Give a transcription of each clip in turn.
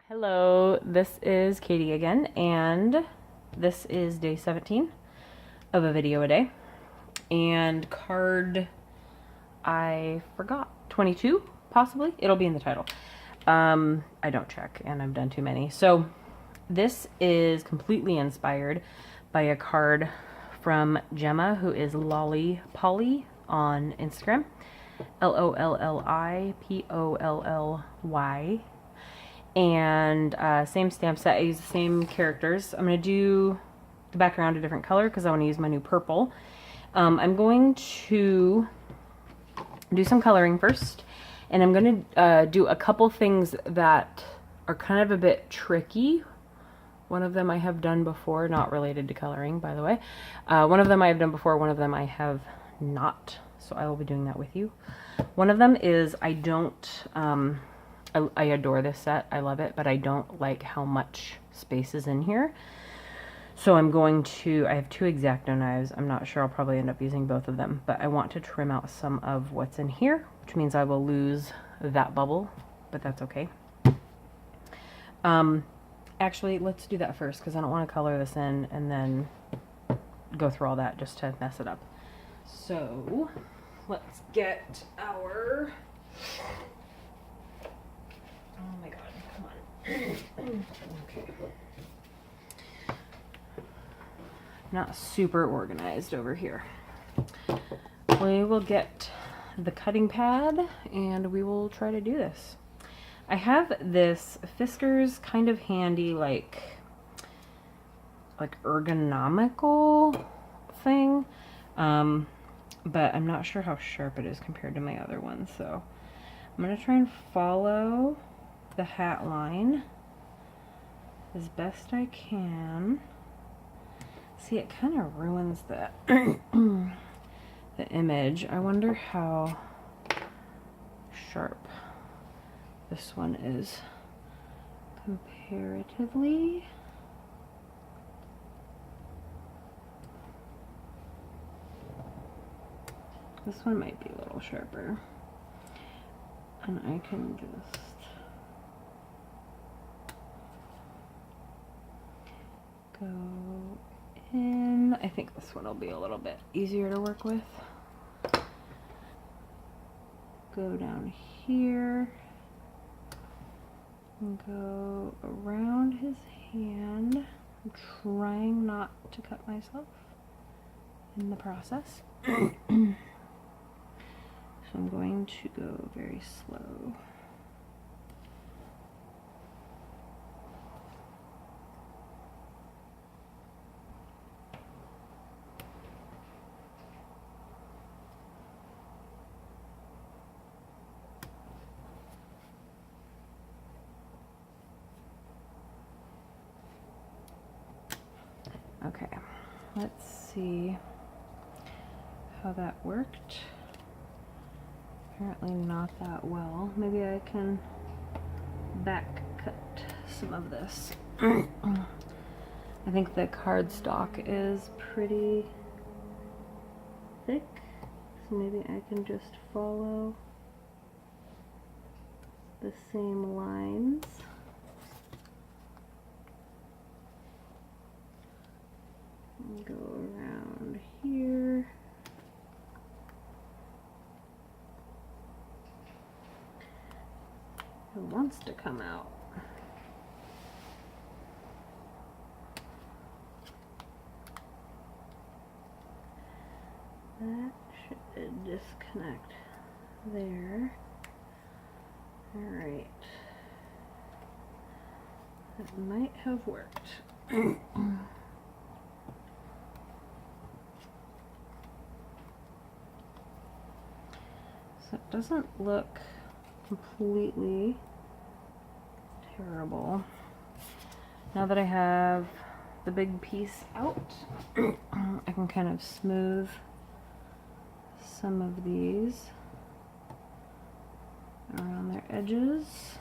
Hello, this is Katie again, and this is day 17 of a video a day. And card, I forgot, 22, possibly? It'll be in the title. I don't check, and I've done too many. So this is completely inspired by a card from Gemma, who is Lolly Polly on Instagram. LOLLIPOLLY. And same stamp set. I use the same characters. I'm going to do the background a different color because I want to use my new purple. I'm going to do some coloring first, and I'm going to do a couple things that are kind of a bit tricky. One of them I have done before, not related to coloring, by the way. One of them I have done before, one of them I have not, so I will be doing that with you. One of them is I adore this set. I love it, but I don't like how much space is in here. So I have two X-Acto knives. I'm not sure, I'll probably end up using both of them, but I want to trim out some of what's in here, which means I will lose that bubble, but that's okay. Actually, let's do that first because I don't want to color this in and then go through all that just to mess it up. So let's get our... Oh my god, come on. Okay. Not super organized over here. We will get the cutting pad and we will try to do this. I have this Fiskars kind of handy like ergonomical thing, but I'm not sure how sharp it is compared to my other one, so I'm gonna try and follow the hat line as best I can. See, it kind of ruins the the image. I wonder how sharp this one is comparatively. This one might be a little sharper. And I can just go in. I think this one will be a little bit easier to work with. Go down here and go around his hand. I'm trying not to cut myself in the process. So I'm going to go very slow. Okay, let's see how that worked. Apparently not that well. Maybe I can back cut some of this. I think the cardstock is pretty thick, so maybe I can just follow the same lines. And go around here. It wants to come out. That should disconnect there. Alright. That might have worked. So it doesn't look completely terrible. Now that I have the big piece out, I can kind of smooth some of these around their edges.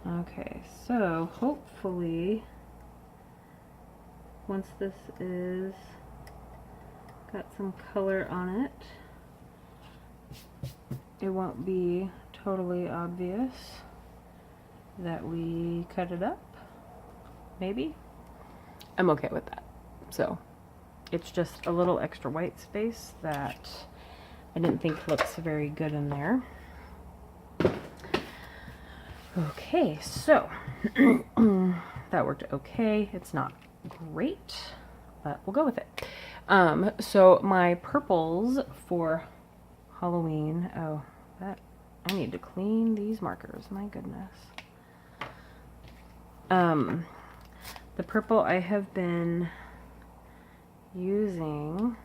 Okay, so hopefully once this is got some color on it, it won't be totally obvious that we cut it up. Maybe. I'm okay with that. So it's just a little extra white space that I didn't think looks very good in there. Okay, so that worked okay. It's not great, but we'll go with it. So my purples for Halloween, oh, that I need to clean these markers, my goodness. The purple I have been using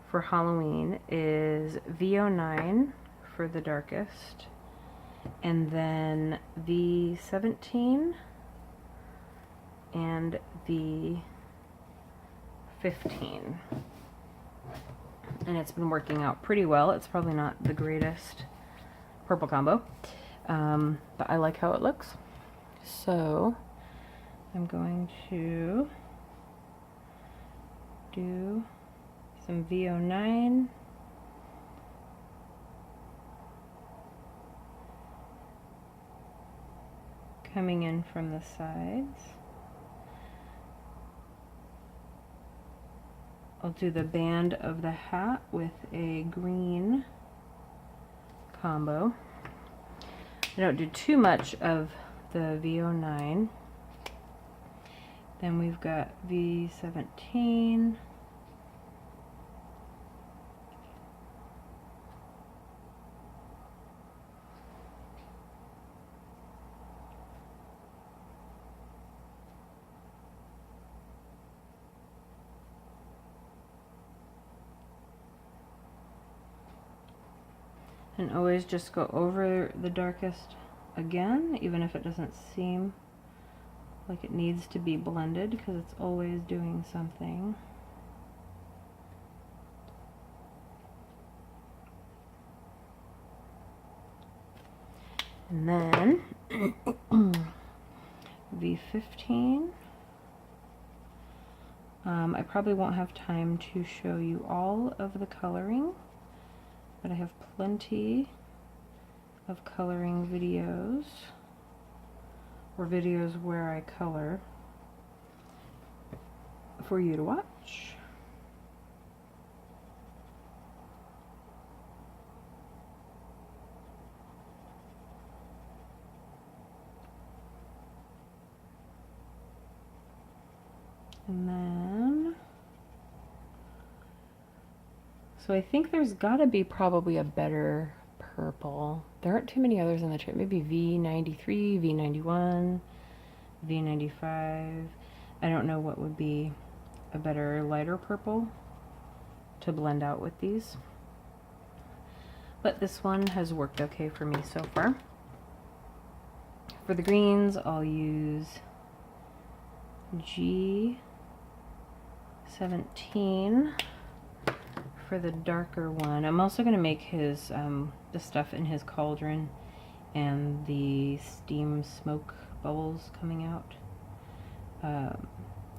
for Halloween is V09 for the darkest, and then V17 and V15. And it's been working out pretty well. It's probably not the greatest purple combo, but I like how it looks. So I'm going to do some V09 coming in from the sides. I'll do the band of the hat with a green combo. I don't do too much of the V09. Then we've got V17. And always just go over the darkest again, even if it doesn't seem like it needs to be blended, because it's always doing something. And then V15. I probably won't have time to show you all of the coloring, but I have plenty of coloring videos, or videos where I color, for you to watch. And then, so I think there's gotta be probably a better purple. There aren't too many others in the tray. Maybe V93, V91, V95. I don't know what would be a better lighter purple to blend out with these. But this one has worked okay for me so far. For the greens, I'll use G17 for the darker one. I'm also going to make his the stuff in his cauldron and the steam smoke bubbles coming out,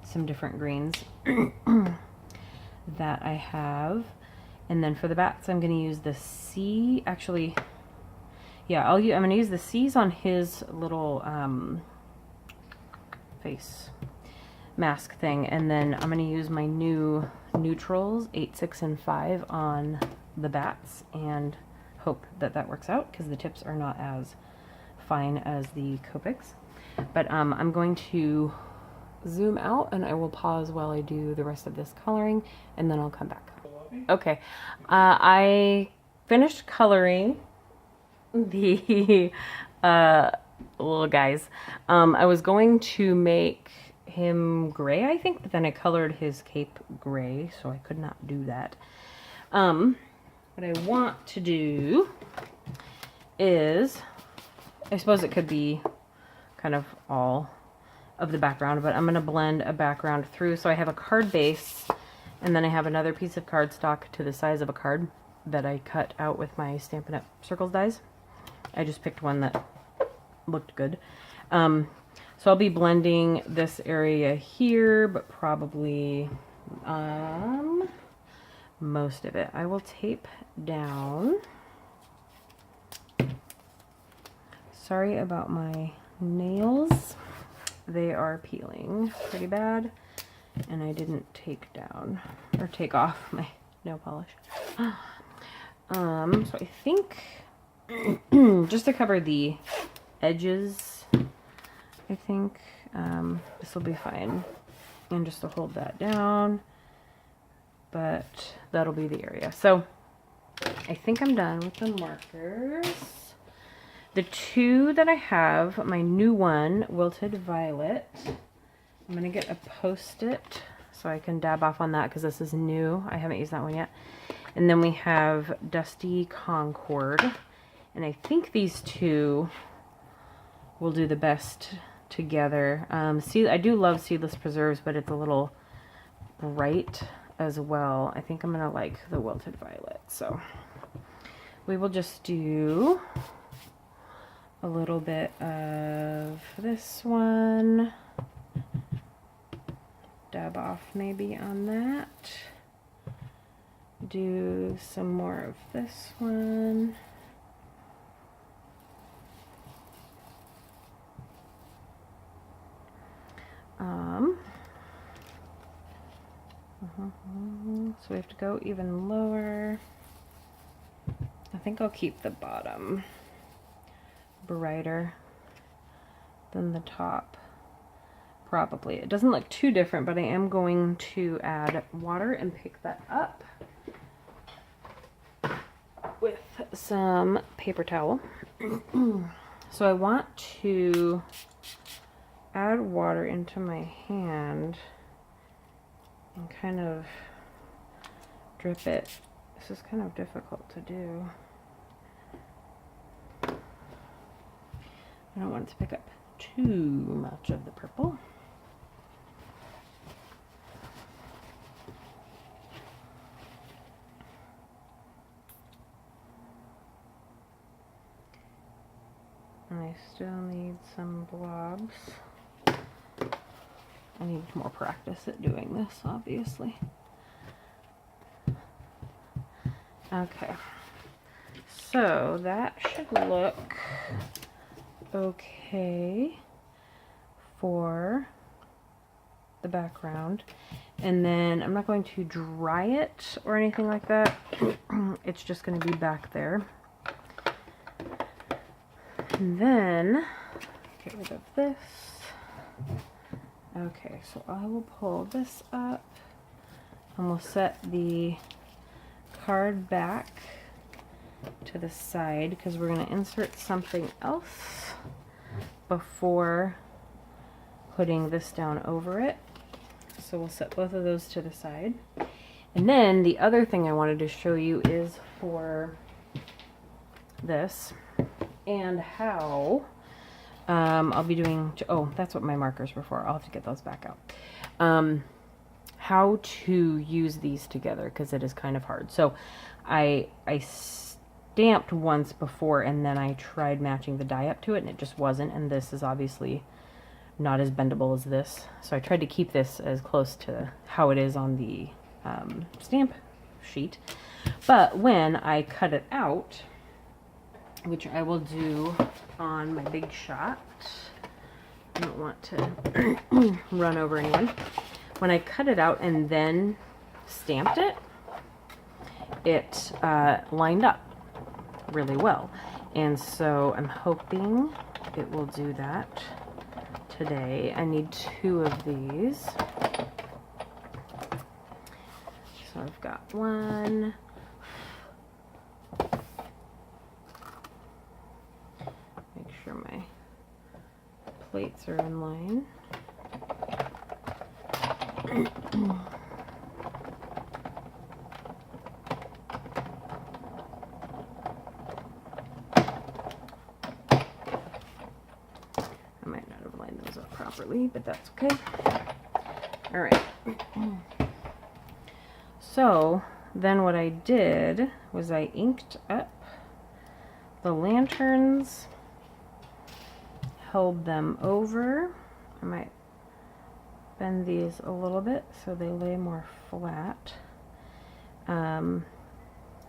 some different greens that I have. And then for the bats, I'm going to use the C. Actually, yeah, I'm going to use the C's on his little face mask thing, and then I'm going to use my new neutrals 8, 6, and 5 on the bats, and hope that that works out, because the tips are not as fine as the Copics. But I'm going to zoom out, and I will pause while I do the rest of this coloring, and then I'll come back. Okay, I finished coloring the little guys. I was going to make him gray, I think, but then I colored his cape gray, so I could not do that. What I want to do is, I suppose it could be kind of all of the background, but I'm going to blend a background through. So I have a card base, and then I have another piece of cardstock to the size of a card that I cut out with my Stampin' Up! Circles dies. I just picked one that looked good. So I'll be blending this area here, but probably most of it. I will tape down. Sorry about my nails. They are peeling pretty bad, and I didn't take down or take off my nail polish. So I think just to cover the edges, I think this will be fine, and just to hold that down, but that'll be the area. So I think I'm done with the markers. The two that I have, my new one, Wilted Violet, I'm going to get a Post-it so I can dab off on that because this is new. I haven't used that one yet. And then we have Dusty Concord. And I think these two will do the best together. I do love Seedless Preserves, but it's a little bright as well. I think I'm going to like the Wilted Violet. So we will just do a little bit of this one. Dab off maybe on that. Do some more of this one. So we have to go even lower. I think I'll keep the bottom brighter than the top. Probably. It doesn't look too different, but I am going to add water and pick that up with some paper towel. So I want to add water into my hand and kind of drip it. This is kind of difficult to do. I don't want it to pick up too much of the purple. And I still need some blobs. I need more practice at doing this, obviously. Okay, so that should look okay for the background. And then I'm not going to dry it or anything like that. It's just going to be back there. And then get rid of this. Okay, so I will pull this up and we'll set the card back to the side because we're going to insert something else before putting this down over it. So we'll set both of those to the side. And then the other thing I wanted to show you is for this and how I'll be doing, oh, that's what my markers were for. I'll have to get those back out. How to use these together because it is kind of hard. So I stamped once before and then I tried matching the die up to it and it just wasn't, and this is obviously not as bendable as this. So I tried to keep this as close to how it is on the stamp sheet. But when I cut it out, which I will do on my big shot, I don't want to run over anyone. When I cut it out and then stamped it, it lined up really well. And so I'm hoping it will do that today. I need 2 of these. So I've got one. Make sure my plates are in line. I might not have lined those up properly, but that's okay. All right. So then what I did was I inked up the lanterns, held them over. I might bend these a little bit so they lay more flat.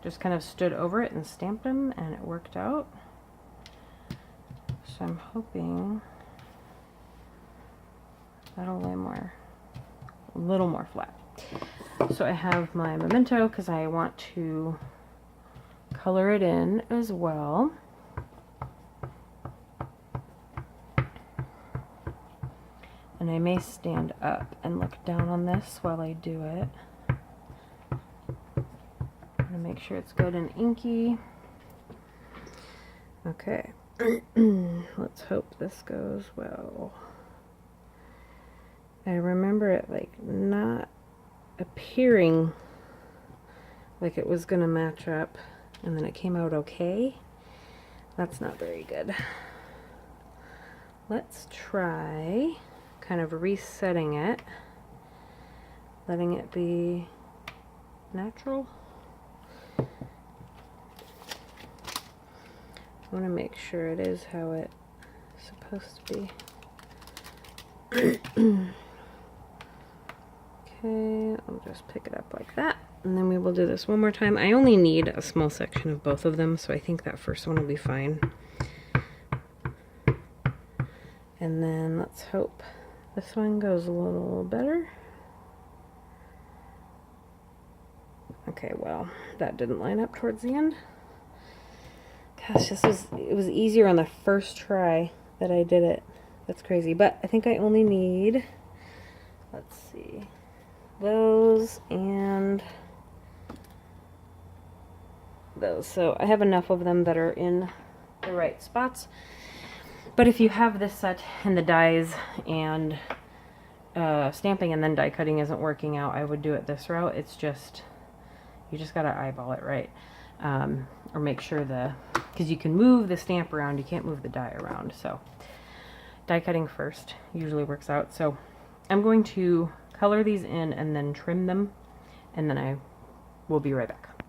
just kind of stood over it and stamped them, and it worked out. So I'm hoping that'll lay a little more flat. So I have my memento because I want to color it in as well. And I may stand up and look down on this while I do it. I'm gonna make sure it's good and inky. Okay, let's hope this goes well. I remember it like not appearing like it was gonna match up, and then it came out okay. That's not very good. Let's try kind of resetting it, letting it be natural. I want to make sure it is how it's supposed to be. Okay, I'll just pick it up like that, and then we will do this one more time. I only need a small section of both of them, so I think that first one will be fine. And then let's hope this one goes a little better. Okay, well, that didn't line up towards the end. Gosh, it was easier on the first try that I did it. That's crazy. But I think I only need, let's see, those and those. So I have enough of them that are in the right spots. But if you have this set and the dies and stamping and then die cutting isn't working out, I would do it this route. It's just, you just gotta eyeball it right. Or make sure because you can move the stamp around, you can't move the die around. So die cutting first usually works out. So I'm going to color these in and then trim them, and then I will be right back.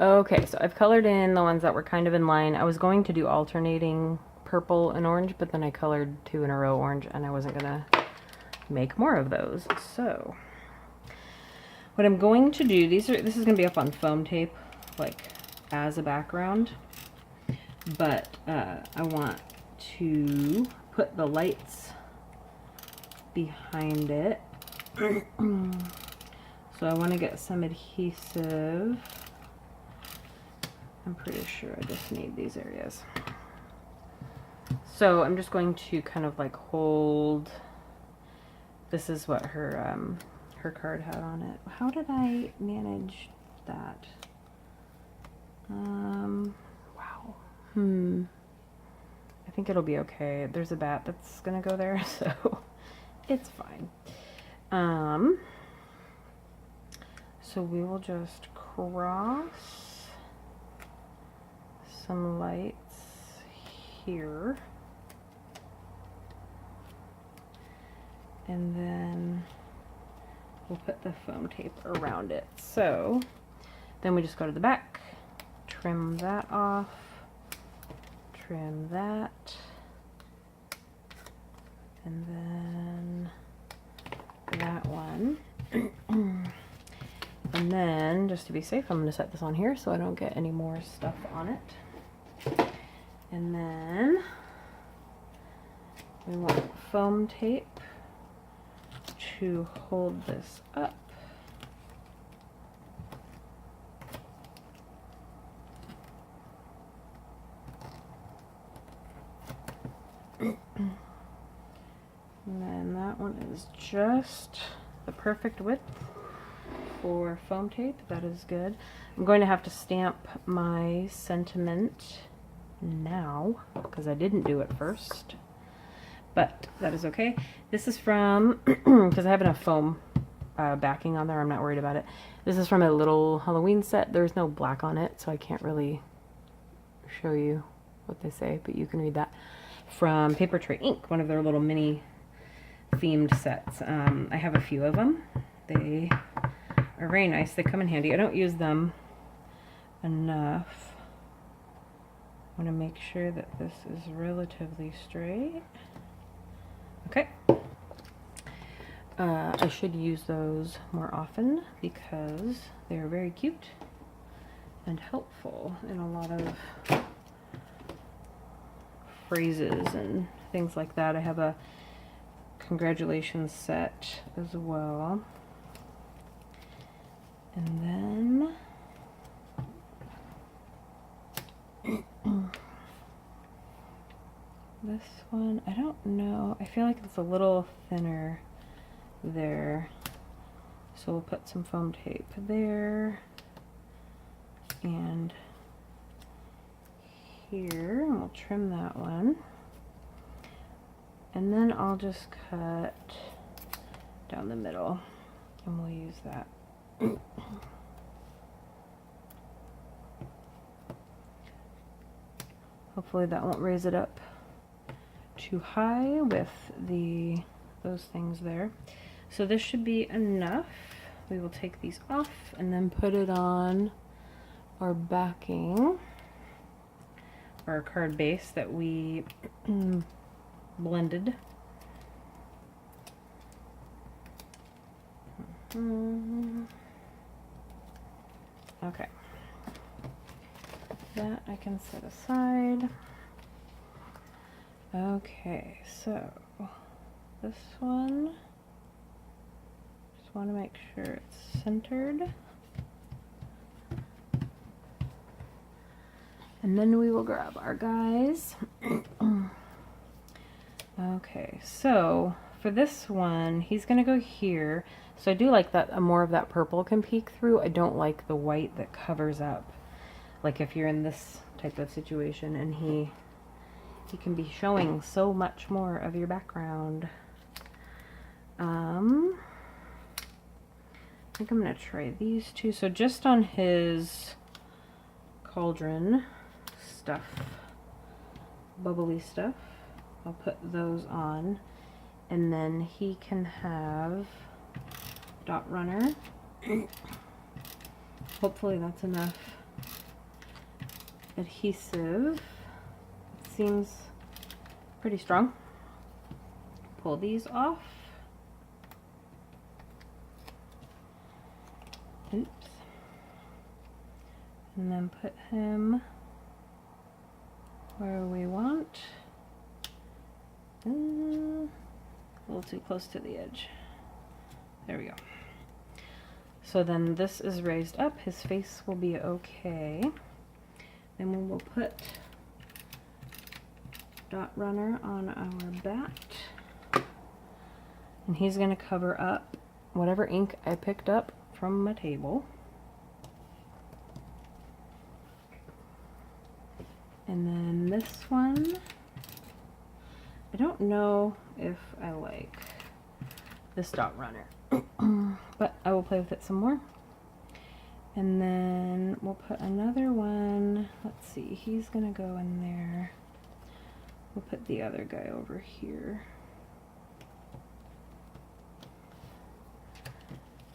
Okay, so I've colored in the ones that were kind of in line. I was going to do alternating purple and orange, but then I colored 2 in a row orange, and I wasn't gonna make more of those. So what I'm going to do, this is gonna be up on foam tape, like as a background, but I want to put the lights behind it. So I want to get some adhesive. I'm pretty sure I just need these areas. So I'm just going to kind of like hold, this is what her card had on it. How did I manage that? Wow. I think it'll be okay. There's a bat that's gonna go there, so it's fine. So we will just cross some lights here. And then we'll put the foam tape around it. So then we just go to the back, trim that off, trim that, and then that one. And then, just to be safe, I'm going to set this on here so I don't get any more stuff on it. And then we want foam tape to hold this up. And then that one is just the perfect width for foam tape. That is good. I'm going to have to stamp my sentiment now because I didn't do it first, but that is okay. This is from, because I have enough foam backing on there, I'm not worried about it. This is from a little Halloween set. There's no black on it, so I can't really show you what they say, but you can read that. From Paper Tray Ink, one of their little mini themed sets. I have a few of them. They are very nice. They come in handy. I don't use them enough. I want to make sure that this is relatively straight. Okay. I should use those more often because they are very cute and helpful in a lot of phrases and things like that. I have a congratulations set as well. And then this one, I don't know. I feel like it's a little thinner there. So we'll put some foam tape there and here, and we'll trim that one. And then I'll just cut down the middle and we'll use that. Hopefully that won't raise it up too high with those things there. So this should be enough. We will take these off and then put it on our backing, our card base that we blended. Okay, that I can set aside. Okay, so this one, just want to make sure it's centered. And then we will grab our guys. Okay, so for this one, he's gonna go here. So I do like that more of that purple can peek through. I don't like the white that covers up. Like if you're in this type of situation and he can be showing so much more of your background. I think I'm gonna try these two. So just on his cauldron stuff, bubbly stuff, I'll put those on, and then he can have dot runner. Hopefully that's enough adhesive. It seems pretty strong. Pull these off. Oops. And then put him where we want. A little too close to the edge. There we go. So then this is raised up. His face will be okay. Then we will put dot runner on our bat. And he's going to cover up whatever ink I picked up from my table. And then this one, I don't know if I like this dot runner, but I will play with it some more. And then we'll put another one. Let's see, he's gonna go in there. We'll put the other guy over here.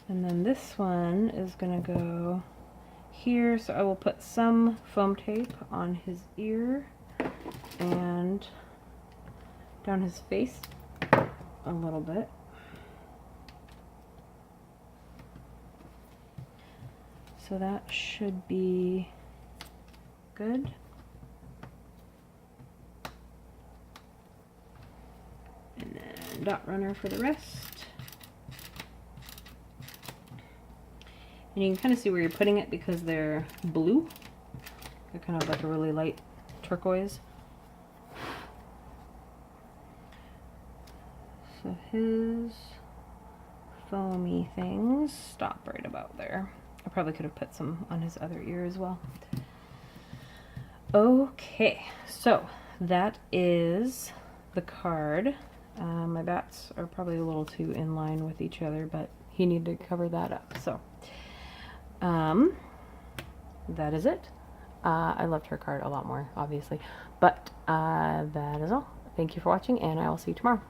And then this one is gonna go here, so I will put some foam tape on his ear and down his face a little bit. So that should be good. And then dot runner for the rest. And you can kind of see where you're putting it because they're blue. They're kind of like a really light turquoise. So his foamy things stop right about there. I probably could have put some on his other ear as well. Okay, so that is the card. My bats are probably a little too in line with each other, but he needed to cover that up. So that is it. I loved her card a lot more, obviously, but that is all. Thank you for watching, and I will see you tomorrow.